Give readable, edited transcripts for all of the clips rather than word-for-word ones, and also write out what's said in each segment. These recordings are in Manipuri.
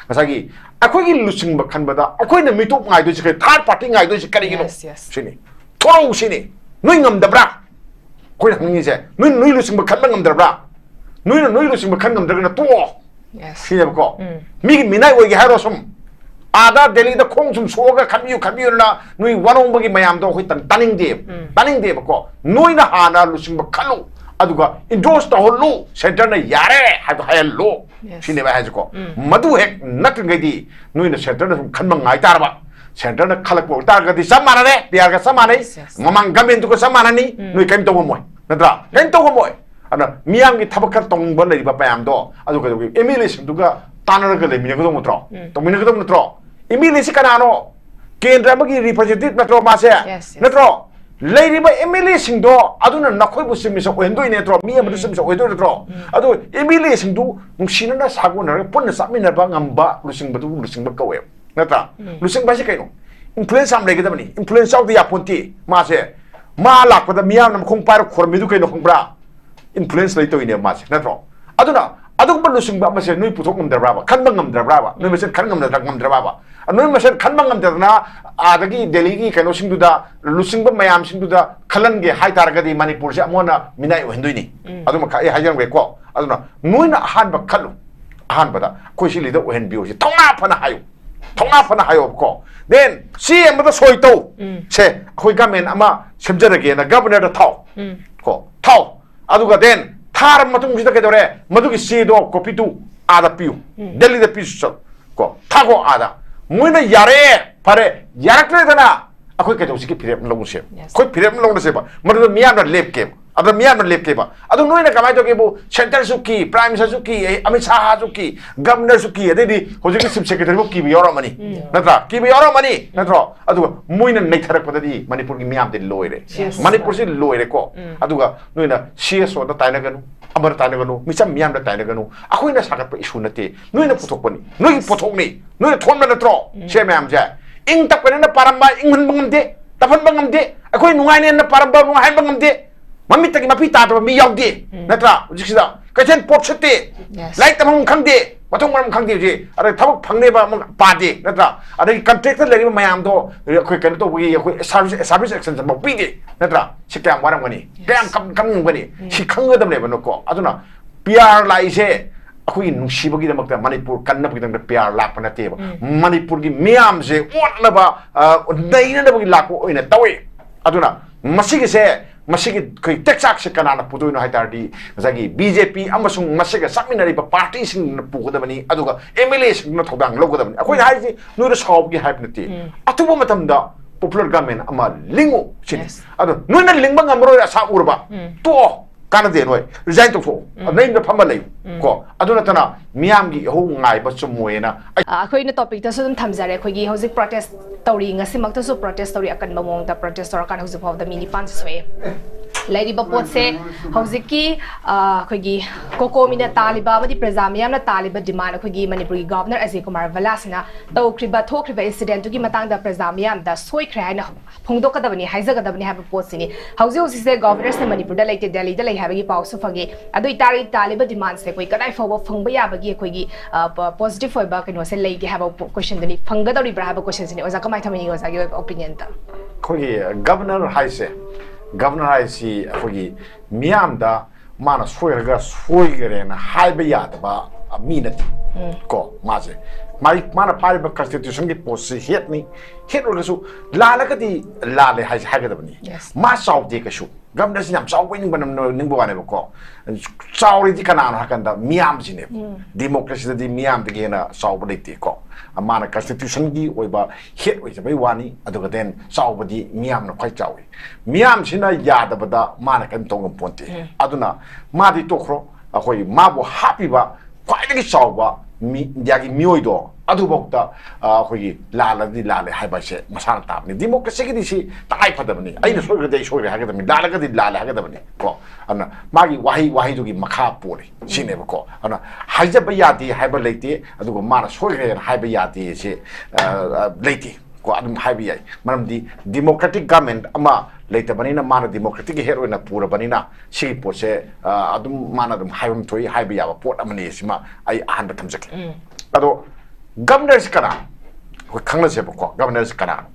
ꯉꯁꯥꯏꯒꯤ ꯑꯩꯈꯣꯏꯒꯤ ꯂꯨꯆꯤꯡꯕ ꯈꯟꯕꯗ ꯑꯩꯈꯣꯏꯅ ꯃꯤꯇꯣꯞ ꯉꯥꯏꯗꯣꯏꯁꯤ ꯀꯔꯤ ꯊꯥꯔꯗ ꯄꯥꯔꯇꯤ ꯉꯥꯏꯗꯣꯏꯁꯤ ꯀꯔꯤꯒꯤꯅꯣ ꯁꯤꯅꯤ ꯊꯣꯔꯛꯎ ꯁꯤꯅꯤ ꯅꯣꯏ ꯉꯝꯗꯕ꯭ꯔꯥ ꯑꯩꯈꯣꯏꯅ ꯍꯪꯅꯤꯡꯉꯤꯁꯦ ꯅꯣꯏ ꯂꯨꯆꯤꯡꯕ ꯈꯟꯕ ꯉꯝꯗ꯭ꯔꯕ꯭ꯔꯥ ꯅꯣꯏ ꯂꯨꯆꯤꯡꯕ ꯈꯟ ꯉꯝꯗ꯭ꯔꯒꯅ ꯇꯣꯛꯑꯣ ꯁꯤꯅꯦꯕꯀꯣ ꯃꯤꯒꯤ ꯃꯤꯅꯥꯏ ꯑꯣꯏꯒꯦ ꯍꯥꯏꯔꯣ ꯁꯨꯝ आदा दिल्ली द खोंग सुम सोगा खबियु खबियु ना नुई वरोंग बगी मयाम दो होई तनिंग दे बको नुई ना हाना लुसिंग बखलु अदुगा इंडोर्स तो होलु सेंटर ने यारे हाय हाय लो सिने बा हाजको मधु हेक नकंगदी नुई ना सेंटर ने खनबंग ngaई तारबा सेंटर ने खलक पो तारगदी समाना रे बियार का समानै ममंग गमेन तुको समानानी नुई कैम तो मोय नत्रा कैम तो मोय अना मियाम की थबक तोंग ब लेबा पयाम दो अदुगा एमएलए सिंदुगा तानरगा लेमिने गदो मत्रो तो मिने गदो मत्रो इमिलेसी कनानो केंद्र की रिप्रेजेंटेटिव नत्रो मासे नत्रो लेरिबा एमएलए सिंदो अदुना नखोइबु सिमिसो ओहेंदोइ नेत्रो मी अमदु सिमिसो ओहेंदोइ नेत्रो अदु एमएलए सिंदु नुसिनना सागोनर पुन्न सामिनबा ngamba लुसिंगबा कवे नत्रा लुसिंगबा से कैनो इन्फ्लुएंस आम लेगदबनी इन्फ्लुएंस आउट या पोंती मासे मा लाकदा मियाम नम खोंग पार खोरमिदु कैनो खोंब्रा इन्फ्लुएंस लेतोइने मासे नत्रो अदुना अदुगबा लुसिंगबा मसे नुइ पुथोक ngमद्रबाबा खनबा ngमद्रबाबा नुइ मसे खन ngमद्रबाबा नुइ मसे खनबा ngमद्रना आदगी दिल्ली की कैनो सिंगदुदा लुसिंगबा मयाम सिंगदुदा खलनगे हाय तारगदी मणिपुर से अमोना मिनाय ओहंदोइनी अदुमा खा ए हायरंगेको अदुना नुइना अहानबा खलु अहानबदा कोइसि लिदा ओहनबियोसि थौना फना हायो को देन सी एमदा सोइतो से खोइ गवर्नमेंट अमा सेमजरगे ना गवर्नर दा थाव अदुगा देन थार मतुंग सिदा केदोरे मदुगी सीदो कॉपी टू आदा पियु दिल्ली दा पियु को थागो आदा मुइना यारे फारे यारक्रेदना अखोइ केदोसि की फिरेम लौसे खोइ फिरेम लौनसेबा मदु मियाम लेपके अद मियाम लेपकेबा अदु नोइना कमाइ तोकेबु सेंटर सुकी प्राइम मिनिस्टर सुकी अमित शाह सुकी गवर्नर सुकी अदेदि होजिकी चीफ सेक्रेटरी बु किबि यारमनी नत्रा किबि यारमनी नत्रो अदु मुइना नैथरकपदि मणिपुर की मियाम दे लोइरे मणिपुर से लोइरे को अदुगा नोइना सीएसओ दा ताइनगनु अमर ताइनगनु मिचम मियाम दा ताइनगनु अखोइना सागतप इशू नते नोइना पुथोकपनि नोइ पुथोकनि नोइ थोनबा नत्रो से मियाम जे इंग तपनेना पारंबा इंगन बंगमदे तफन बंगमदे अखोइ नुगाइनेना पारंबा नुगाइन बंगमदे मम्मी तक मफी तादब मी याउदे नत्रा जिसिदा कैसेन पोटसते लाइक तमंग खंगदे मथों मरम खंगदे जे अरे थबक फंगनेबा पादे नत्रा अरे कॉन्ट्रैक्टर लेरिबा मयाम दो अखोइ कनो तो बगी अखोइ सर्विस एक्सटेंशन मो पीदे नत्रा सिक्याम वारमगनी कयाम कम गनी सि खंगदबनेबा नको अदुना पीआर लाइसे अखोइ नुसिबगी दमकता मणिपुर कन्नबगी दमकता पीआर लाप नतेबा मणिपुर की मियाम से ओटलबा नैनबगी लाको ओइना तवे अदुना मसिगे से मसिगे कोई टेक्साक से कनाना पुदुइनो हाइतारदी जगी बीजेपी अमसुंग मसिगे सामिनरिबा पार्टी सिंग पुगदबनी अदुगा एमएलए सिंग थौदांग लौगदबनी अखोइ हाइजि नुरा सावबगी हाइबनति अतुबो मतमदा पॉपुलर गवर्नमेंट अमा लिंगो सिनि अदु नुना लिंगबा ngमरोय असा उरबा तो कानदे नोय रिजाइन तोथो नैम फम लay को अदुना तना मियामगी हो ngaइबा चुमोयना अखोइना टॉपिक तसु दम थमजारे अखोइगी हौजिक प्रोटेस्ट तौरी ngasimaktasu protest तौरी अकन ममोंग दा protest तौर कान हौजिक फाव द मिनी पान सोए लाइरिबा पोट से हौजिकी अखोइगी कोकोमिना तालिबा मदि प्रजामियामना तालिबा डिमांड अखोइगी मणिपुरी गवर्नर अजय कुमार वलासना तौख्रिबा थोख्रिबा इंसिडेंट तुगी मतंग दा प्रजामियाम दा सोइख्रे हाइना फोंगदोकदबनी हाइजगदबनी हाबा पोट सिनी हौजि हौजि से गवर्नर से मणिपुर दा लेते दिल्ली दा लay हाबगी पाउसु फंगे अदु इतारी तालिबा डिमांड से कोई कदाइ फाव फंगबा याबगी अखोइगी पॉजिटिव होइबा कनो से लेगे हाबा क्वेश्चन दनी फंगदौरिब्रा हाबा क्वेश्चन सिनी ओजा कमाइ थमनी ओजा गी ओपिनियन ता खोगी गवर्नर हाइसे गवर्नर हाइसी खोगी मियाम दा माना सोयरगा सोयगरेना हाइबा यादबा मीनति को माजे माना पारिबा कॉन्स्टिट्यूशन की पोस्ट से हेट ओरगसु लालगदी लाले हाइगदबनी मा चावदे कशु गवर्नर से नाम चाव निंग बनम निंगबो वाने को चावरी दि कनान हकंदा मियाम जिने डेमोक्रेसी दि मियाम दगेना चाव बलेते को माना कॉन्स्टिट्यूशन की ओइबा हेट ओइजबई वानी अदुगा देन चावबदी मियाम न खै चावी मियाम सिना यादबदा माना कन तोंग पोंते अदुना मादि तोखरो अखोइ माबो हापिबा ख्वाइदगी चावबा इंडियागी मियोइदो अदुबोक्ता अखोइ लालदी लाले हाइबासे मसाना ताबनी डेमोक्रेसी की दिसी ताइ फदबनी आइना सोगदे सोगरे हागदबनी लालगदी लाले हागदबनी को अना मागी वाही दुगी मखा पोरे सिनेबको अना हाइजब यादी हाइबा लेते अदुगो माना सोगरे हाइबा यादी से लेते को अदुम हाइबा याई मरमदी डेमोक्रेटिक गवर्नमेंट अमा लेते बनिना माना डेमोक्रेटिक हेड ओइना पूरा बनिना सी पोसे अदुम माना अदुम हाइबम थोई हाइबा याबा पोट अमने सिमा आई अहन थमजके अदो governor si kana ko khangna se ko governor si kana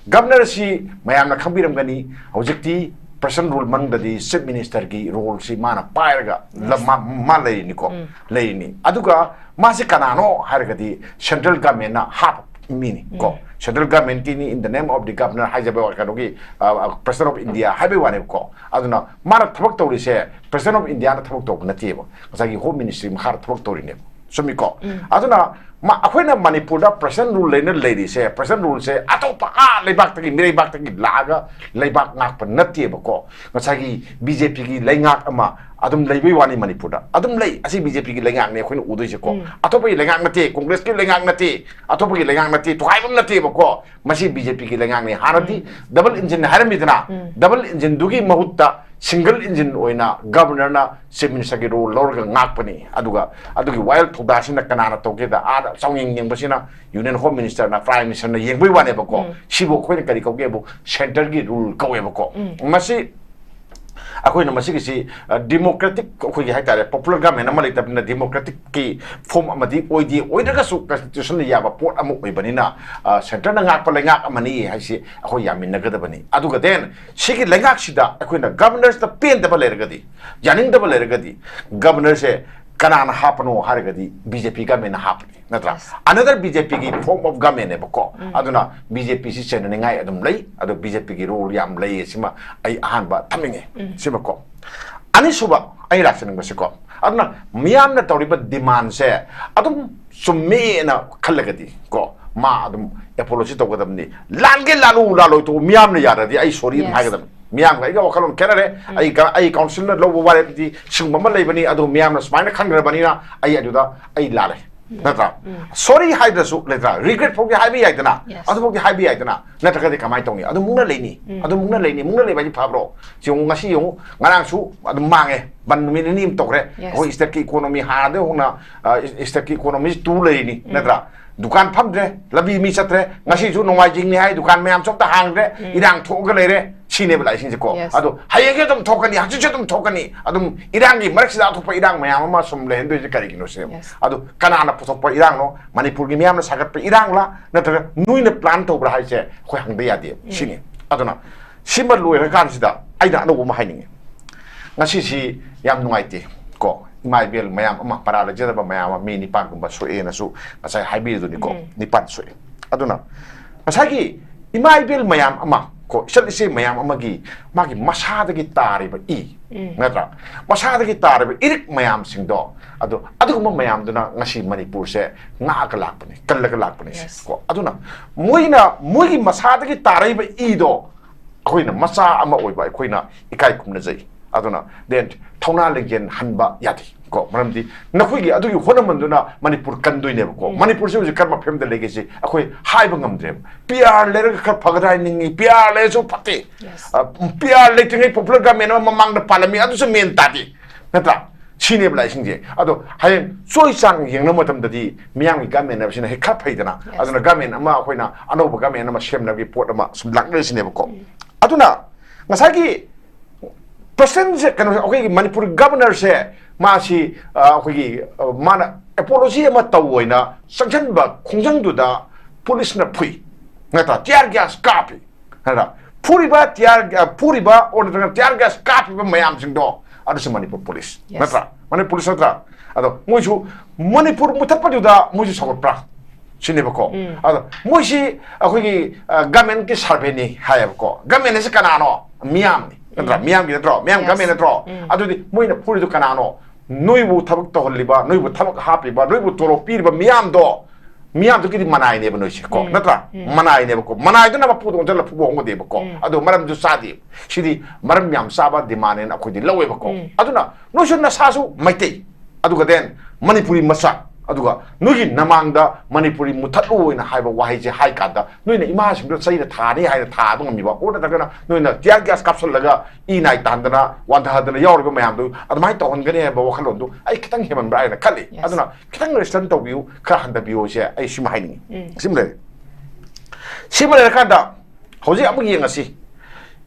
governor si mayam na khambiram gani hojikti person rule mang dadi chief minister gi role si mana pairaga ma lei ni ko lei ni aduga ma si kana no hargadi central government na hap mini ko central government ni in the name of the governor hajabe wa kanogi president of India habi wane ko aduna mana thabak tawri se president of India na thabak taw natebo kasagi home ministry ma thabak tawri ne sumi ko aduna ma akhoi manipur da president rule leina lady se president rule se atopa leibak tagi mirei bak tagi laga leibak ngak pa natebo ko kasagi BJP gi leingak ama adum leibai wani manipur da adum lei asi BJP gi leingak ne khoin udoi se ko atopa gi leingak nate congress gi leingak nate atopa gi leingak nate tohaibam nate ko masi BJP gi leingak ne harati double engine haramidna double engine dugi mahutta single engine oina governor na chief minister gi role lorga ngak pani adugi wild thoda sina kanana toke da ada sawing yeng basina union home minister na prime minister na yeng bai wane ba ko sibo khoin kari ko ge bo center gi rule ko e ba ko masi akhoi na masi ki democratic khoi gi haitare popular government ama leitab na democratic ki form amadi oidi oidaga su constitution ya ba port amu oi banina center na ngak pa lengak amani haisi akhoi yamin nagada bani aduga den sigi lengak sida akhoi na governors the pen da balergadi janing da balergadi governor se kanana hapano hargadi BJP government hapni natra another BJP gi form of government ba ko aduna BJP si chen ngai adum lei adu BJP gi role yam lei sima ai ahan ba taminge sima ko ani suba ai raksan ba ko aduna miyam na tawri ba demand se adum summe na khallagadi ko ma adum apology to gadamni lange lalu to miyam na yaradi ai sorry ma gadam miyam ga wakalon kenare ai council na lobo wale di sing mama leibani adu miyam na smine khangra bani na ai aduda ai lale natra sorry haida su letra regret phogi haibi aidana adu phogi haibi aidana natra ka de kamai tongni adu mungna leini mungna leibai phabro jong ngasi yong ngarang su adu mange ban minim tokre ho state ki economy ha de hona state ki economy tu leini natra dukan phamdre labi mi chatre ngasi ju nongwai jing ni hai dukan mayam chok ta hangre irang thok le re sine bla sin ko adu hayege dum thokani hachu dum thokani adum irangi marksi da thok pa irang mayam ma sum le ndo je kari kino sin adu kana na puthok pa irang no manipur gi mayam na sagat pa irang la na ta nui na plan to bra hai se khoi hang de ya de sine aduna simba loi ra kan sida aida no ma haini ngasi si yam nungai te ko mai bel mayam ama para la jeda ba mayam mi ni pan ko ba so e na su asai haibi du ni ko ni pan so e aduna asagi imai bel mayam ama ko ise mayam amagi magi masada gi tari ba i natra masada gi tari ba irik mayam sing do adu ma mayam duna ngasi manipur se nga ka lak pani kal ka lak pani ko aduna moigi masada gi tari ba i do khoina masa ama oi ba khoina ikai kum na jai aduna then thona legen hanba yadi ko maramdi nakhoi adugi honamanduna manipur kandoi ne ko manipur se uji karma phemda legesi akhoi haiba ngamdre pr le ka phagrai ningi pr le so phate pr le tingai popular government ma mang da palami adu se men tadi nata chine bla singje ado hayen soi sang yengna matam dadi miyang government na sina he kha phaidana aduna government ama akhoi anoba government ama semna gi port ama sumlak le sine ko aduna ngasagi person se kan okay manipur governor se 마시 거기 마나 apology ama tawoina sanction ba khongjang du da police na phui ngata tear gas kapi hara puriba order tear gas kapi ba mayam sing do adu manipur police ngata mane police atra ado moisu manipur muthapa du da moisu sokot pra sine ba ko ado moisi akogi government ki survey ni hayab ko government se kanano miyam ni natra miyam gi natra miyam government natra adu di moina puri du kanano noibu tabak to holliba noibu tabak hapiba noibu toro pirba miyam do ki manai ne ba noisi ko natra manai ne ba ko manai do na ba pu do la pu bo ngo de ba ko adu maram du sadi sidi maram yam saba de manen akoi di lawe ba ko aduna no shun na sasu maite adu ga den manipuri masa aduga nugi namangda manipuri muthatlu ina haiba wahije hai kada noina ima simdo saida thani haida tha bang mi ba orda dagana noina tiar gas capsule laga inai tandana wanda hadana yorba mayam do admai to hongane ba wakhalon do ai kitang heman bra ina khali aduna kitang restaurant to view kha handa view se ai sim haini simle kada hoji amu yengasi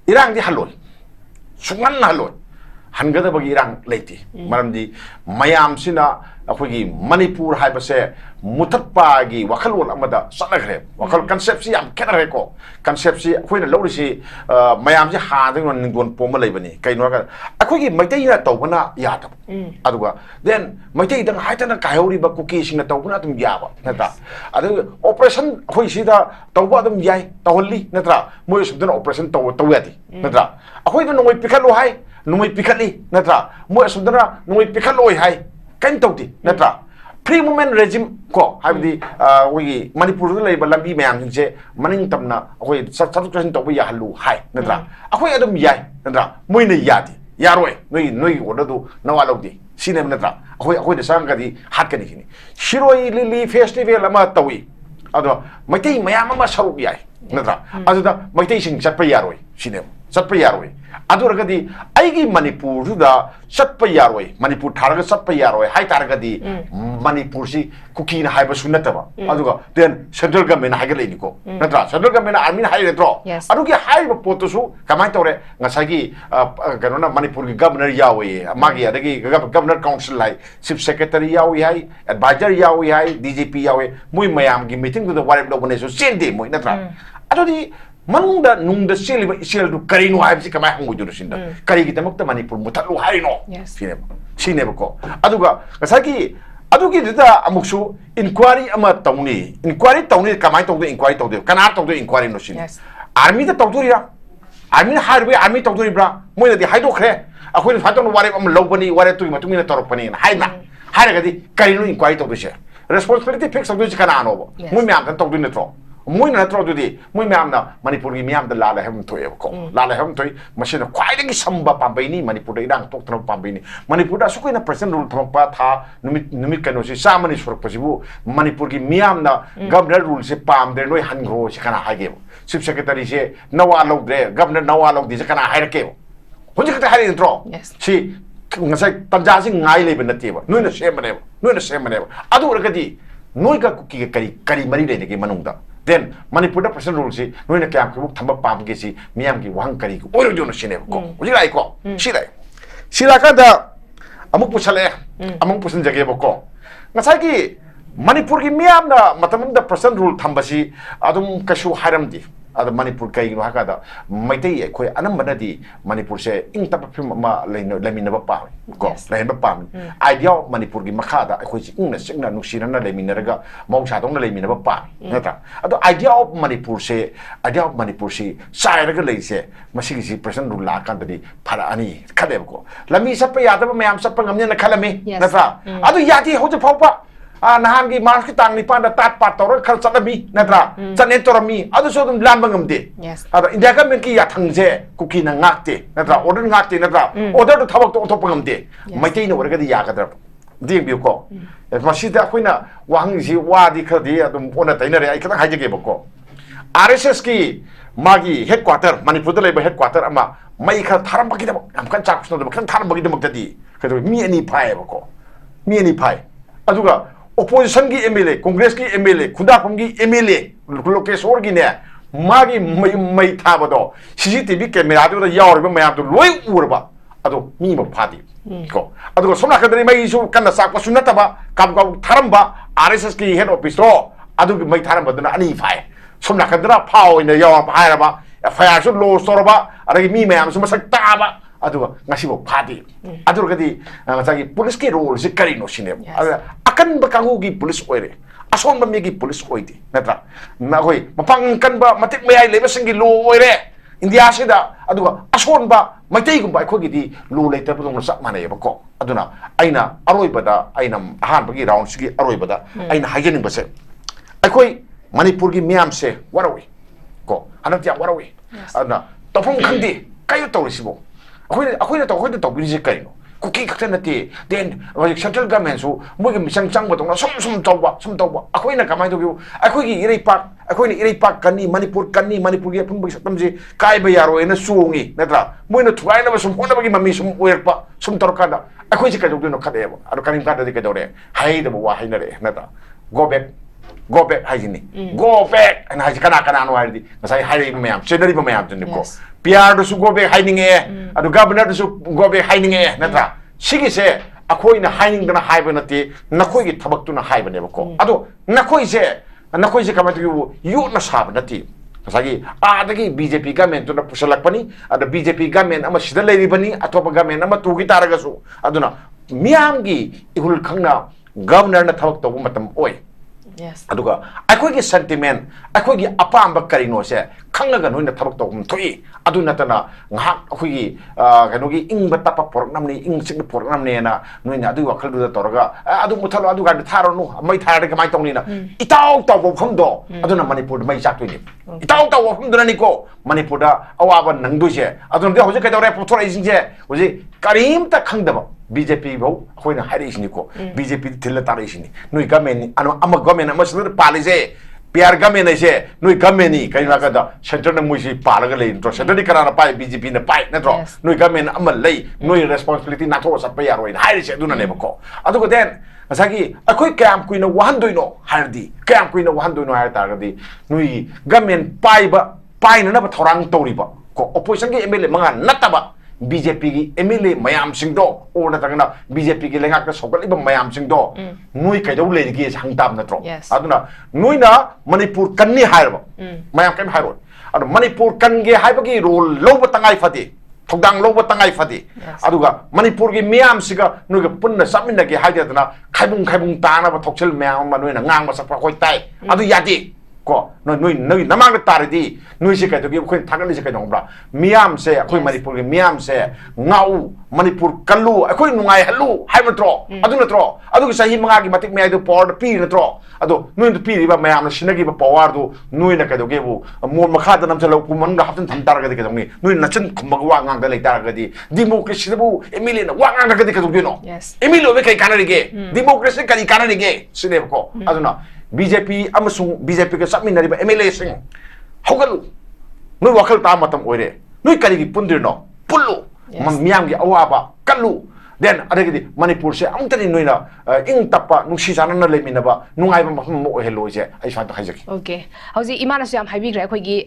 irang di halol sungan halol hangadabagi irang leiti maramdi mayam sina akhoi manipur haibase mutatpa gi wakhalwal amada sanagre wakhal concept si yam kenare ko concept si akhoi na lorisi mayam si hading non ningon poma leibani kaino ga akhoi maitai na tawbana yata aduga then maitai dang haitana kaihori ba cookie sing na tawbana tum yaba nata adu operation akhoi sida tawba dum yai tawli natra moi subdana operation tawati natra akhoi do noi pikalo hai noi pikali natra moi subdana noi pikaloi hai kan tawti natra pre movement regime ko habdi we manipur la ba lambi mayam je maning tamna akhoi subtraction tawba ya halu hai natra akhoi adum yai natra moi ne yati yaroi noi order do nawalodi sinem natra akhoi de sang gadi hat kani kini shiroi lili festival ama tawi ado maitai mayam ama saruk yai natra aduda maitai sing chatpa yaroi sinem chatpa yaroi aduragadi aigi manipur da chatpa yaroi manipur tharaga chatpa yaroi hai taragadi manipur si cookie na haiba sunataba aduga then central government haiga leini ko natra central government army hai retro adugi haiba potosu kamai tore ngasagi ganona manipur gi governor yawi magi adagi governor council hai chief secretary yawi hai advisor yawi hai dgp yawi mui mayam gi meeting du warib lo bone so sende mui natra adodi manungda nungda seliba isel du karino haibsi kamai hangu juru sinda kari gi tamakta manipur mutalu haino sineba ko aduga ngasagi adugi dita amuksu inquiry ama tawni kamai tawdu inquiry tawdu kana tawdu inquiry no sin army da tawdurira army harbe army tawduribra moina di haido khre akhoi phaton ware am lobani ware tu matungina torokpani haina haragadi karino inquiry tawdu se responsibility fix tawdu kana anobo moi me am tawdu netro moi na tro dudi moi me am na manipur gi me am da la hem toy ko la hem toy machine kwai gi samba pambaini manipur da idang tok tro pambaini manipur da sukoina present rule thropa tha numit kano si samani surak pasibu manipur gi me am na governor rule se pam de noi hangro si kana hage chief secretary se nawa logre governor nawa logdi se kana hairke hoji kata hari intro si ngasai tanja sing ngai le ben tiba noi na semane adu urgadi noi ga ki kari mari de ge manungda then manipur da present rule si noi na kyam ku thamba pam ge si miam gi wang kari ko oro jono sine ko hoji lai ko sila ka da amuk pusale amuk pusan jage ko ngasai ki manipur gi miam na matam da present rule thambasi adum kashu haramdi ada manipur kai no hakada maitai khoi anambana di manipur se ing tap ma lemina ba pa ko lemina pa idea manipur gi makhada khoi ing na nuksina na lemina raga mausa dong na lemina ba pa nata ado idea of manipur se sai raga leise masigi si present rule la kan di phara ani khade ko lami sap ya da mayam sap ngamne na khalame nata ado yati hoje phaupa nahan gi mark tang ni panda tat pat tor khal chadami natra chanen torami adu so dum lam bangamde ada india government ki ya thangje kuki na ngakte natra order ngakte natra order to thabak to thop bangamde maitai no warga di ya kadra ding bi ko masida khoina wang ji wadi khadi adum ona tainare ai khana haje ge bako rss ki magi headquarter manipur da leba headquarter ama mai kha tharam bagi da am kan chak sno da kan tharam bagi da makdadi khado mi ani phai bako mi ani phai aduga opposition की MLA, कांग्रेस की MLA, खुदापम की MLA, लोकेश्वर की ने मागी मई था बतो CCTV कैमरा तो यार भी मैं आप तो लोई उड़बा अतो मी म फादी को अतो को सोना कदरी मई सु कन्न साक सुनना तबा काम का थारम बा RSS की हेड ऑफिस रो अतो की मई थारम बदना अनि फाय सोना कदरा फाओ इन यार फायर बा FIR सु लो सोरबा अरे मी मैं सु मसक ताबा aduga ngasibo phadi adur gadi ngachagi police ki role se kari no sine akan bakangu gi police oire ason ba mi gi police oiti natra na hoi mapang kan ba matik mayai leba singi lo oire india se da aduga ason ba maitei gum ba khoi gi di lo leita bu sak mane ba ko aduna aina aroi bada aina ahan bagi round sigi aroi bada aina hagening ba se akhoi manipur gi miam se warawi ko hanak ja warawi aduna topong khandi kayo tawrisibo akhoi to bisi kai no kuki khakta nati then central government so moi gi sang chang ba tong sum tawba akhoi na kamai to gi akhoi gi irei pak kani manipur gi phum bi tamji kai ba yaro ena suungi natra moi na thuai na ba sum hona ba gi mami sum oirpa sum torka da akhoi ji ka do no khade ba aro kanim ka da di ka dore hai da wa hai na re nata go back go back 하이지니 go back and 하이지 까나 노하이디 나사이 하이리 매암 제너리 매암 전고 PR도수 go back 하이닝에 아도 가버너도수 go back 하이닝에 나타 시기세 아코이나 하이닝드나 하이버너티 나코이기 타박도나 하이버네버고 아도 나코이세 가마도 요나 사버너티 Masagi adagi BJP government to na pusalakpani ada BJP government ama sida leiribani atopa government ama tugi taragasu aduna miyamgi ihul khangna governor na thawak tawbu matam oi yes aduga akoi gi sentiment akoi gi apamba karino se khangnaga noina thawak tawbum thoi aduna tana ngahak akoi gi kanogi ingba tapa program ni ing sik program ne na noina adu wakhal du toraga adu muthalo adu ga tharonu mai thare ka mai tongni na itaw tawbo khamdo aduna manipur mai chaktoi itaw tawbo khamduna ni ko manipur da awaba nangdu se aduna de hoje ka dore puthora ising je hoje karim ta khangdaba BJP bau khoina hari isini ko BJP thilla tare isini noi government anu ama government ama sir palise PR government ise noi government ni kai na ka da center na muisi palaga le intro center ni karana pai BJP na pai na tro noi government ama lei noi responsibility na tho sat pai yaroi hari se duna ne ko adu ko den asagi akoi kam kuina wahan doino hardi kam kuina wahan doino har ta ga di noi government pai na ba thorang tori ba ko opposition ge MLA manga nataba BJP ki MLA mayam singdo or na tangna BJP ki lengak na sokal iba mayam singdo nui kai do le gi hangtam na tro aduna nui na manipur kanni hairba mayam kai hairo adu manipur kan ge haibagi role loba tangai fati thogdang loba tangai fati aduga manipur gi miyam siga nui ga punna samina ge haidadna khaibung tana ba thokchel mayam ma nui na ngang ma sakpa khoi tai adu yadi ko noi namang taridi noi se kai to gi khoi thagani se kai nongbra miyam se khoi manipur gi miyam se ngau manipur kallu khoi nungai halu hai matro adu natro adu gi sahi manga gi matik me adu por pi natro adu noi to pi riba mayam sinagi ba power du noi na kai to gi bu mor makha da nam chalo kuman ga haptan tham tar ga di ka dong ni noi nachan khumba wa ngang da lai tar ga di democracy bu emile na wa ngang ga di ka dong no emile be kai kanari ge democracy kai kanari ge sine ko adu na BJP amasung BJP ka sakminariba MLA sing hogalu noi wakal ta matam oire noi karigi pundirno pullu miyamgi awaba kallu then adagidi manipur se amtani noina ing tappa nungsi jana na leminaba nungai ba mafam mo hello je ai fa ta hajaki okay hauji imana su yam haibi gra khoi gi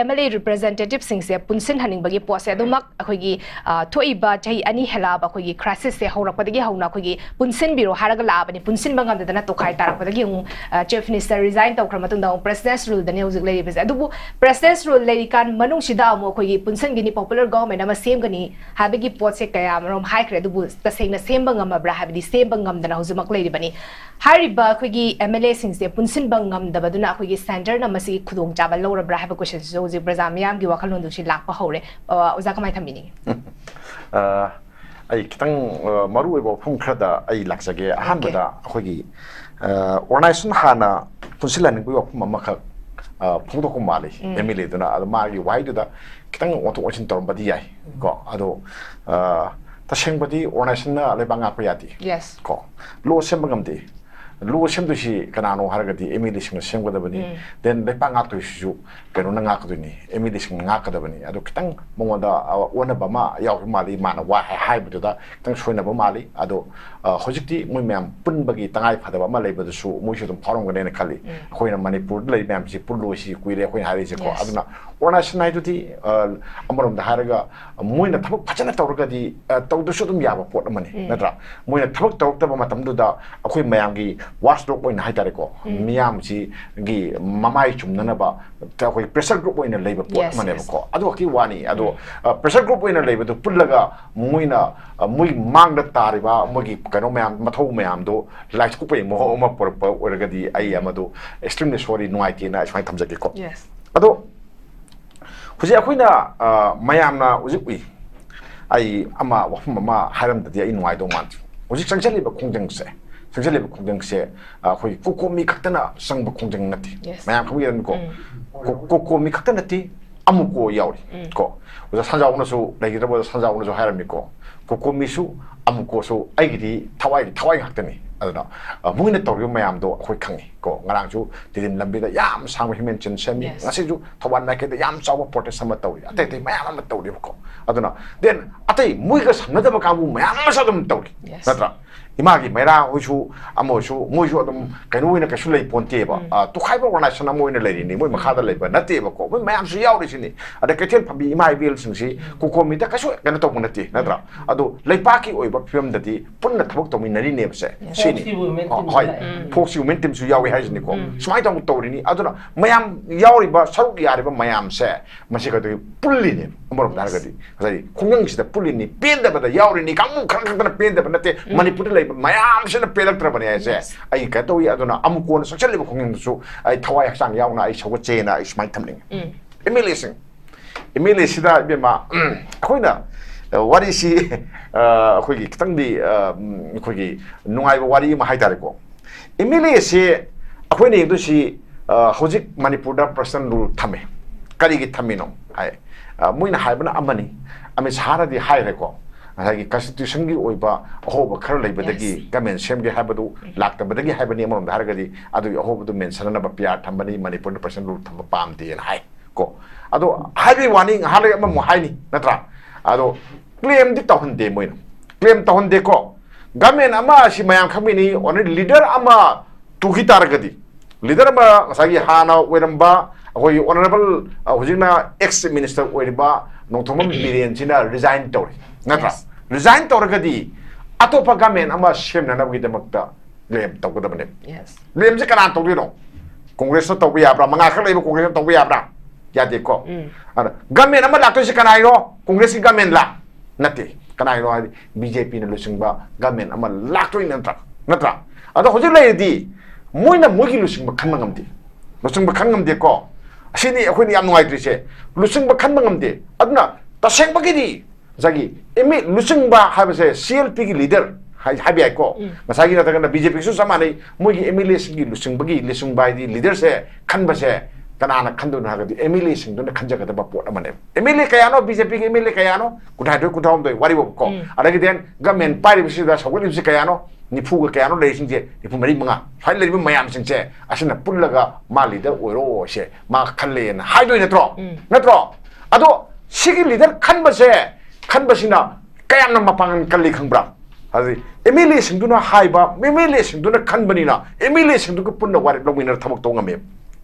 MLA representative sing se punsin haning bagi po se adumak khoi gi thoi ba chai ani hela ba khoi gi crisis se horak pa dagi hauna khoi gi punsin biro haraga la ba ni punsin bangam da na to khai tarak pa dagi chief minister resign taw khram tung da president rule da ne hauji lei be adubu president rule lei kan manung sida mo khoi gi punsin gi ni popular government ama sem gani habigi pot se kaya rom high credit bu tasengna semba ngamabra habidi semba ngamdana huzumak leiribani hariba khoi MLA singse punsin bangam dabaduna khoi center na masi khudong chaba lorabra haba question so ji brazamiam gi wakhalon du shi lakpa hore oza kamai thamini ai kitang maru ebo phungkhada ai laksage ahanbada khoi organization hana punsilan gi wakuma makha phungdo ko mali MLA duna adma gi waidu da kitang auto watching torbadi yai ko ado tashengbadi organization na lebanga priyati yes ko lo sembangamdi lo semdushi kanano haragadi MLA sing semgadabani then lepanga to issue kanu na ngakaduni MLA sing ngakadabani ado kitang mongoda ona bama yaw mali mana wa haibuda kitang soina ba mali ado hojikti moi mem punbagi tangai phadaba ma leibadu su moi su dum phorongane na khali khoina manipur lei mem si pullo si kuire khoi hari se ko aduna organization naidudi amarom da haraga moina thabak phajana tawragadi tawdu su dum yaba pot amani natra moina thabak tawtaba matamdu da akhoi mayamgi watchdog oina haitare ko miyam si gi mamai chumnana ba ta khoi pressure group oina leiba pot amane ko adu ki wani adu pressure group oina leiba du pullaga moina moi mangda tariba mogi kano mayam mathau mayam do like ku pe mo ma por oragadi ai amadu extremely sorry no idea na fine thamjake ko yes ado huji akoina mayam na ujui ai ama wafum ama haram da ai nuai do man huji changchali ba khongjang se khoi Cocomi khaktana sangba khongjang nati mayam khabi ran ko Cocomi khaktana ti amuko yauri ko uja sanjauna su lagi rabo sanjauna su haram ko Cocomi su amuko su aigidi thawai khaktani aduna muina tawri mayam do khoi khangi ko ngarang chu tidin lambi da yam sang himen chen semi ngasi ju thawan na ke da yam chawa protest sama tawi ate te mayam am tawri ko aduna then ate mui ga samna da ka bu mayam sa dum tawri natra 이마기 메라 호슈 아모슈 모슈 어떤 개노이나 개슐레이 본테바 또 카이버 오나션 아모이나 레리니 뭐 마카다 레바 나테바고 뭐 마암수 야우리시니 아데 케텔 파비 이마이 빌 승시 코코미다 가슈 개노 또 보나티 나드라 아도 레이파키 오이바 피엄다디 푼나 타복 도미나리 네브세 시니 하이 폭시 모멘텀수 야우이 하이즈니고 스마이 동 또리니 아도나 마얌 야우리바 사루기 아리바 마얌세 마시가도 뿔리니 뭐로 다르거디 그래서 공영시다 뿔리니 뺀다바다 야우리니 강무 강강다나 뺀다바 나테 마니푸르 mayam sina pelak trabani ase ai ka to ya dona amukon social level khong su ai thawai haksang yauna ai sawa chena ai smai thamling emily sida be ma akoina wari si akhoi gi kitang di akhoi gi nungai wari ma haidare ko emily se akhoi ne do si hojik manipur da person rule thame kari gi thamino ai muina haibana amani ame sahara di haire ko 하기 constitution기 오이바 어호바 khar leibadagi government semge habadu laktabadagi habani amon daragadi adu 어호부도 mention나 바피아 탐바니 manipur person rule tham pamdi en hai ko adu habi warning hale am mo haini natra adu claim di tahunde moin claim tahunde ko government ama si mayam khamini on leader ama tuhi taragadi leader ama sagi hana weramba hoi honorable hujina ex minister oiriba nongthomam biren china resign tori natra resign toragadi atopa government ama semna na gidamakta lem tawgadabane yes lem je kana tawdino congress to tawya bra manga khalai bo congress to tawya bra yade ko ana government ama lakto se kana iro congress ki government la nate kana iro bjp na lusingba government ama lakto natra ado hojik leidi moina mogi lusingba khanma ngamdi lusingba khangamde ko asini akhoni yam nungai trise lusingba khanma ngamde aduna tasengba 자기 이미 루싱바 하면서 CLP기 리더 하비아이고 마사기 나타나 BJP 수사만이 뭐기 에밀리스기 루싱바기 루싱바이디 리더세 칸바세 그나나 칸도나 하거디 에밀리싱도나 칸자가다 바포 아마네 에밀리 카야노 BJP 에밀리 카야노 구타도 구타움도 와리보고 아라게 된 가멘 파리비시다 사고리비시 카야노 니푸가 카야노 레이싱제 니푸 머리 mga 하일리비 마얌싱제 아시나 뿔라가 말리더 오로세 마 칼레나 하이도이 나트로 아도 시기 리더 칸바세 칸바시나 까양나 마팡 칼리 캉브라 하지 에밀리 싱두나 하이바 에밀리 싱두나 칸바니나 에밀리 싱두가 뿐나 와리 로미너 타목 동감에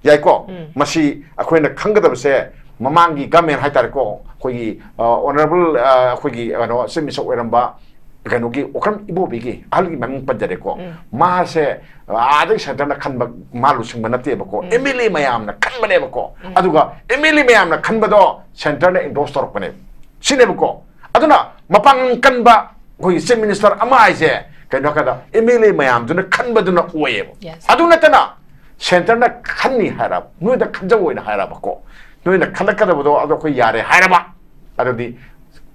야이코 마시 아코이나 칸가다버세 마망기 가멘 하이타르코 거기 오너블 거기 아노 세미소 오람바 가노기 오크람 이보비기 알기 맘 빠자레코 마세 아직 센터나 칸바 말루 싱바나테바코 에밀리 마얌나 칸바네바코 아두가 에밀리 마얌나 칸바도 센터나 인도스 토르코네 시네바코 aduna mapang kanba hoi chief minister ama aise kaino kada MLA mayam duna kanba duna oye aduna tana center na khanni harab noida khanja oina harab ko noina khalakada bodo ado ko yare haraba adodi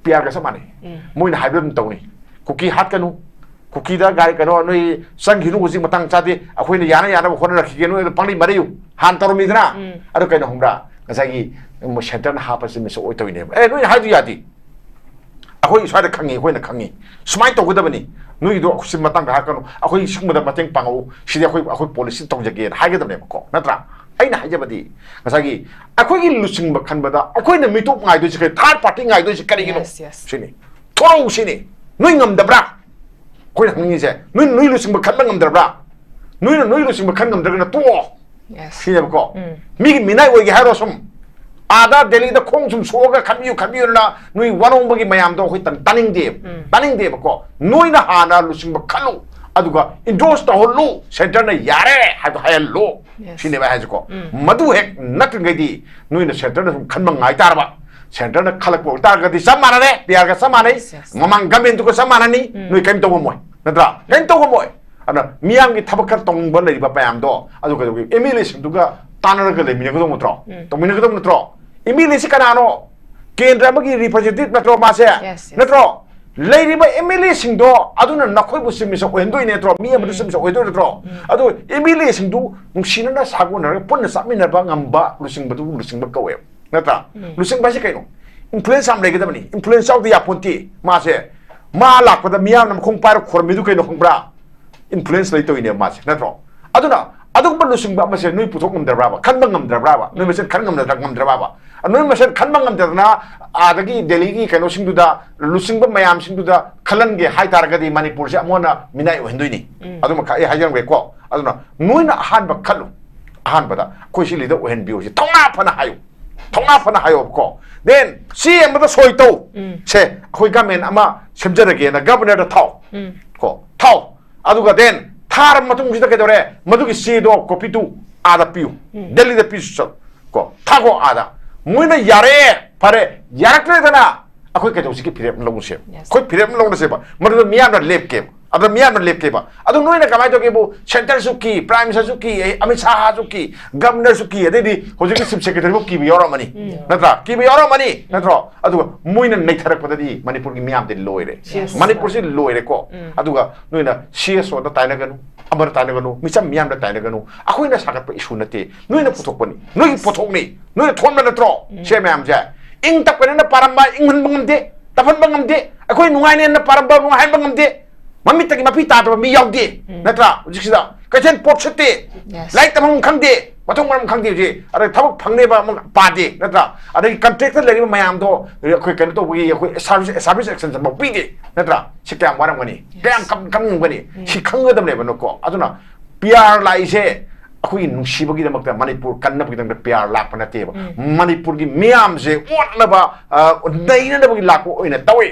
piar ga samane moina haibam tawni kuki hat kanu kuki da gai kano noi sanghinu uji matang chati akhoi yana yana khona rakhi no pangli mariu han taromi dana ado kaino hongra ngasagi mo center na hapasi miso oitoine noi haidu yati akhoi swada khangi hoina khangi smai to godabani nui do khusim matang ga hakano akhoi singmada mateng pangu sidi akhoi policy tawjage haigedabne ko natra aina haijabadi ngasagi akhoi gi lusing ba khanbada akhoi na mitok ngai do chi third party ngai do chi kari gi no sini thoro sini nui ngamdabra khoi na ngi je nui lusing ba khanba ngamdabra nui lusing ba khan ngamdagna to sini ko mi gi minai oigi hairo sum आधा दिल्ली द खोंग सुम सोगा खबियु ना नुई वनों बगी मयाम दो होई तनिंग दे बको नुई ना हाना लुसिंग बखलु अदुगा इंडोर्स तो होलु सेंटर ने यारे हाय हाय लो सिने बा हाजको मधु हेक नक गदी नुई ना सेंटर ने खनम ngai तारबा सेंटर ने खलक बो तार गदी समाना रे बियार का समानै ममंग गमेन तुको समानानि नुई कैम तो मोय नत्रा कैम तो मोय अना मियाम की थबक तोंग ब लेबा पायाम दो अदुगा एमिलेशन दुगा तानरगा लेमिने गदो मत्रो तो मिने गदो मत्रो MLA si kanano kendra bagi representative natro mase natro leiriba MLA singdo aduna nakhoi bu simisa oendoi netro mi amdu simisa oendoi netro adu MLA singdu nungsina na sago na punna samina ba ngamba lusingba kawe natra lusingba si kaino influence am legedabani influence of the aponti mase ma lakpada miyam nam khong par khormidu kaino khongbra influence leito ine mase natro aduna ꯑꯗꯨꯒꯨꯝꯕ ꯂꯨꯆꯤꯡꯕ ꯑꯃꯁꯦ ꯅꯣꯏ ꯄꯨꯊꯣꯛ ꯉꯝꯗ꯭ꯔꯕ꯭ꯔꯥꯕ ꯈꯟꯕ ꯉꯝꯗ꯭ꯔꯕ꯭ꯔꯥꯕ ꯅꯣꯏ ꯃꯁꯦꯟ ꯈꯟ ꯉꯝꯗ꯭ꯔꯕ꯭ꯔꯥꯕ ꯅꯣꯏ ꯃꯁꯦꯟ ꯈꯟꯕ ꯉꯝꯗꯗꯅ ꯑꯥꯗꯒꯤ ꯗꯦꯜꯂꯤꯒꯤ ꯀꯩꯅꯣꯁꯤꯡꯗꯨꯗ ꯂꯨꯆꯤꯡꯕ ꯃꯌꯥꯝꯁꯤꯡꯗꯨꯗ ꯈꯜꯍꯟꯒꯦ ꯍꯥꯏꯇꯥꯔꯒꯗꯤ ꯃꯅꯤꯄꯨꯔꯁꯦ ꯑꯃꯨꯛ ꯃꯤꯅꯥꯏ ꯑꯣꯏꯍꯟꯗꯣꯏꯅꯤ ꯑꯗꯨꯃ ꯑꯩ ꯍꯥꯏꯖꯔꯝꯒꯦꯀꯣ ꯑꯗꯨꯅ ꯅꯣꯏꯅ ꯑꯍꯥꯟꯕ ꯈꯜꯂꯨ ꯑꯍꯥꯟꯕꯗ ꯑꯩꯈꯣꯏ ꯁꯤ ꯂꯤꯗꯔ ꯑꯣꯏꯍꯟꯕꯤꯌꯨ ꯁꯤ ꯊꯧꯅꯥ ꯐꯅ ꯍꯥꯏꯌꯨ ꯊꯧꯅꯥ ꯐꯅ ꯍꯥꯏꯌꯣꯕꯀꯣ ꯗꯦꯟ ꯁꯤ ꯑꯃꯗ ꯁꯣꯏ ꯇꯧ ꯁꯦ ꯑꯩꯈꯣꯏ ꯒꯃꯦꯟ ꯑꯃ ꯁꯦꯝꯖꯔꯒꯦꯅ ꯒꯕꯔꯅꯔꯗ ꯊꯥꯎ ꯀꯣ ꯊꯥꯎ ꯑꯗꯨꯒ ꯗꯦꯟ ꯊꯥꯔꯕ ꯃꯇꯨꯡꯁꯤꯗ ꯀꯩꯗꯧꯔꯦ ꯃꯗꯨꯒꯤ ꯆꯦꯗꯣ ꯀꯣꯄꯤꯗꯨ ꯑꯥꯗ ꯄꯤꯌꯨ ꯗꯦꯜꯂꯤꯗ ꯄꯤꯁꯨ ꯆꯠꯂꯨ ꯀꯣ ꯊꯥꯈꯣ ꯑꯥꯗ ꯃꯣꯏꯅ ꯌꯥꯔꯦ ꯐꯔꯦ ꯌꯥꯔꯛꯇ꯭ꯔꯦꯗꯅ ꯑꯩꯈꯣꯏ ꯀꯩꯗꯧꯁꯤꯒꯤ ꯐꯤꯔꯦꯞ ꯂꯧꯅꯁꯦꯕ ꯑꯩꯈꯣꯏ ꯐꯤꯔꯦꯞ ꯂꯧꯅꯁꯦꯕ ꯃꯗꯨꯗ ꯃꯤꯌꯥꯝꯅ ꯂꯦꯞꯀꯦꯕ ꯑꯗꯨ ꯃꯤꯌꯥꯝꯅ ꯂꯦꯞꯀꯦꯕ ꯑꯗꯨ ꯅꯣꯏꯅ ꯀꯃꯥꯏꯅ ꯇꯧꯒꯦꯕꯨ ꯁꯦꯟꯇꯔꯁꯨ ꯀꯤ ꯄ꯭ꯔꯥꯏꯝ ꯃꯤꯅꯤꯁꯇꯔꯁꯨ ꯀꯤ ꯑꯃꯤꯠ ꯁꯥꯍꯁꯨ ꯀꯤ ꯒꯕꯔꯅꯔꯁꯨ ꯀꯤ ꯑꯗꯩꯗꯤ ꯍꯧꯖꯤꯛꯀꯤ ꯆꯤꯐ ꯁꯦꯀ꯭ꯔꯦꯇꯔꯤꯕꯨ ꯀꯤꯕ ꯌꯥꯎꯔꯝꯃꯅꯤ ꯅꯠꯇ꯭ꯔꯥ ꯀꯤꯕ ꯌꯥꯎꯔꯝꯃꯅꯤ ꯅꯠꯇ꯭ꯔꯣ ꯑꯗꯨꯒ ꯃꯣꯏꯅ ꯅꯩꯊꯔꯛꯄꯗꯗꯤ ꯃꯅꯤꯄꯨꯔꯒꯤ ꯃꯤꯌꯥꯝꯗꯤ ꯂꯣꯏꯔꯦ ꯃꯅꯤꯄꯨꯔꯁꯤ ꯂꯣꯏꯔꯦꯀꯣ ꯑꯗꯨꯒ ꯅꯣꯏꯅ CSOꯗ ꯇꯥꯏꯅꯒꯅꯨ ꯑꯃꯗ ꯇꯥꯏꯅꯒꯅꯨ ꯃꯤꯆꯝ ꯃꯤꯌꯥꯝꯗ ꯇꯥꯏꯅꯒꯅꯨ ꯑꯩꯈꯣꯏꯅ ꯁꯥꯒꯠꯄ ꯏꯁꯨ ꯅꯠꯇꯦ ꯅꯣꯏꯅ ꯄꯨꯊꯣꯛꯄꯅꯤ ꯅꯣꯏꯒꯤ ꯄꯣꯠꯊꯣꯛꯅꯤ ꯅꯣꯏꯅ ꯊꯣꯟꯕ ꯅꯠꯇ꯭ꯔꯣ ꯁꯦ ꯃꯌꯥꯝꯁꯦ ꯏꯪ ꯇꯞꯀꯅꯦꯅ ꯄꯥꯔꯝꯕ ꯏꯪꯍꯟꯕ ꯉꯝꯗꯦ ꯇꯞꯍꯟꯕ ꯉꯝꯗꯦ ꯑꯩꯈꯣꯏ ꯅꯨꯡꯉꯥꯏꯅꯦꯅ ꯄꯥꯔꯝꯕ ꯅꯨꯡꯉꯥꯏꯍꯟꯕ ꯉꯝꯗꯦ ꯃꯃꯤꯠꯇꯒꯤ ꯃꯄꯤ ꯇꯥꯗꯕ ꯃꯤ ꯌꯥꯎꯗꯦ ꯅꯠꯇ꯭ꯔꯥ ꯍꯧꯖꯤꯛꯁꯤꯗ ꯀꯩꯊꯦꯜ ꯄꯣꯠ ꯁꯤꯠꯇꯦ ꯂꯥꯏꯔꯤꯛ ꯇꯝꯐꯝ ꯈꯪꯗꯦ ꯃꯊꯣꯡ ꯃꯔꯝ ꯈꯪꯗꯦ ꯍꯧꯖꯤꯛ ꯑꯗꯩ ꯊꯕꯛ ꯐꯪꯅꯦꯕ ꯑꯃ ꯄꯥꯗꯦ ꯅꯠꯇ꯭ꯔꯥ ꯑꯗꯒꯤ ꯀꯟꯇ꯭ꯔꯦꯛꯇ ꯂꯩꯔꯤꯕ ꯃꯌꯥꯝꯗꯣ ꯑꯩꯈꯣꯏ ꯀꯩꯅꯣ ꯇꯧꯕꯒꯤ ꯑꯩꯈꯣꯏ ꯁꯥꯔꯚꯤꯁ ꯑꯦꯛꯁꯟ ꯑꯃ ꯄꯤꯗꯦ ꯅꯠꯇ꯭ꯔꯥ ꯁꯤ ꯀꯌꯥꯝ ꯋꯥꯔꯝꯒꯅꯤ ꯀꯌꯥꯝ ꯀꯝꯅꯤꯡꯒꯅꯤ ꯁꯤ ꯈꯪꯒꯗꯕꯅꯦꯕꯅꯀꯣ ꯑꯗꯨꯅ PR ꯂꯥꯛꯏꯁꯦ ꯑꯩꯈꯣꯏꯒꯤ ꯅꯨꯡꯁꯤꯕꯒꯤꯗꯃꯛꯇ ꯃꯅꯤꯄꯨꯔ ꯀꯟꯅꯕꯒꯤꯗꯃꯛꯇ PR ꯂꯥꯛꯄ ꯅꯠꯇꯦꯕ ꯃꯅꯤꯄꯨꯔꯒꯤ ꯃꯤꯌꯥꯝꯁꯦ ꯑꯣꯠꯅꯕ ꯅꯩꯅꯅꯕꯒꯤ ꯂꯥꯛꯄ ꯑꯣꯏꯅ ꯇꯧꯏ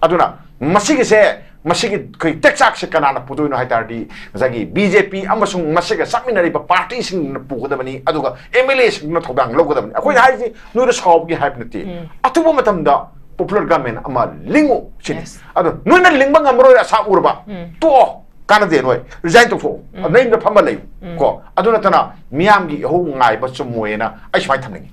ꯑꯗꯨꯅ ꯃꯁꯤꯒꯤꯁꯦ ꯃꯁꯤꯒꯤ ꯑꯩꯈꯣꯏ ꯇꯦꯛꯆꯥꯛꯁꯦ ꯀꯅꯥꯅ ꯄꯨꯗꯣꯏꯅꯣ ꯍꯥꯏꯇꯥꯔꯗꯤ ꯉꯁꯥꯏꯒꯤ BJP ꯑꯃꯁꯨꯡ ꯃꯁꯤꯒ ꯆꯠꯃꯤꯟꯅꯔꯤꯕ ꯄꯥꯔꯇꯤꯁꯤꯡꯅ ꯄꯨꯒꯗꯕꯅꯤ ꯑꯗꯨꯒ MLAꯁꯤꯡꯗꯨꯅ ꯊꯧꯗꯥꯡ ꯂꯧꯒꯗꯕꯅꯤ ꯑꯩꯈꯣꯏꯅ ꯍꯥꯏꯔꯤꯁꯤ ꯅꯣꯏꯅ ꯁꯥꯎꯕꯒꯤ ꯍꯥꯏꯕ ꯅꯠꯇꯦ ꯑꯊꯨꯕ ꯃꯇꯝꯗ ꯄꯣꯄꯨꯂꯔ ꯒꯚꯔꯟꯃꯦꯟ ꯑꯃ ꯂꯤꯡꯉꯨ ꯁꯤꯅꯤ ꯑꯗꯣ ꯅꯣꯏꯅ ꯂꯤꯡꯕ ꯉꯝꯃꯔꯣꯏ ꯑꯁꯥ ꯎꯔꯕ ꯇꯣꯛꯑꯣ ꯀꯥꯟꯅꯗꯦ ꯅꯣꯏ ꯔꯤꯖꯥꯏꯟ ꯇꯧꯊꯣꯛꯑꯣ ꯅꯣꯏꯗ ꯐꯝꯃ ꯂꯩꯌꯨ ꯀꯣ ꯑꯗꯨ ꯅꯠꯇꯅ ꯃꯤꯌꯥꯝꯒꯤ ꯏꯍꯧ ꯉꯥꯏꯕ ꯆꯨꯝꯃꯣꯏꯅ ꯑꯩ ꯁꯨꯃꯥꯏꯅ ꯊꯝꯅꯤꯡꯉꯤ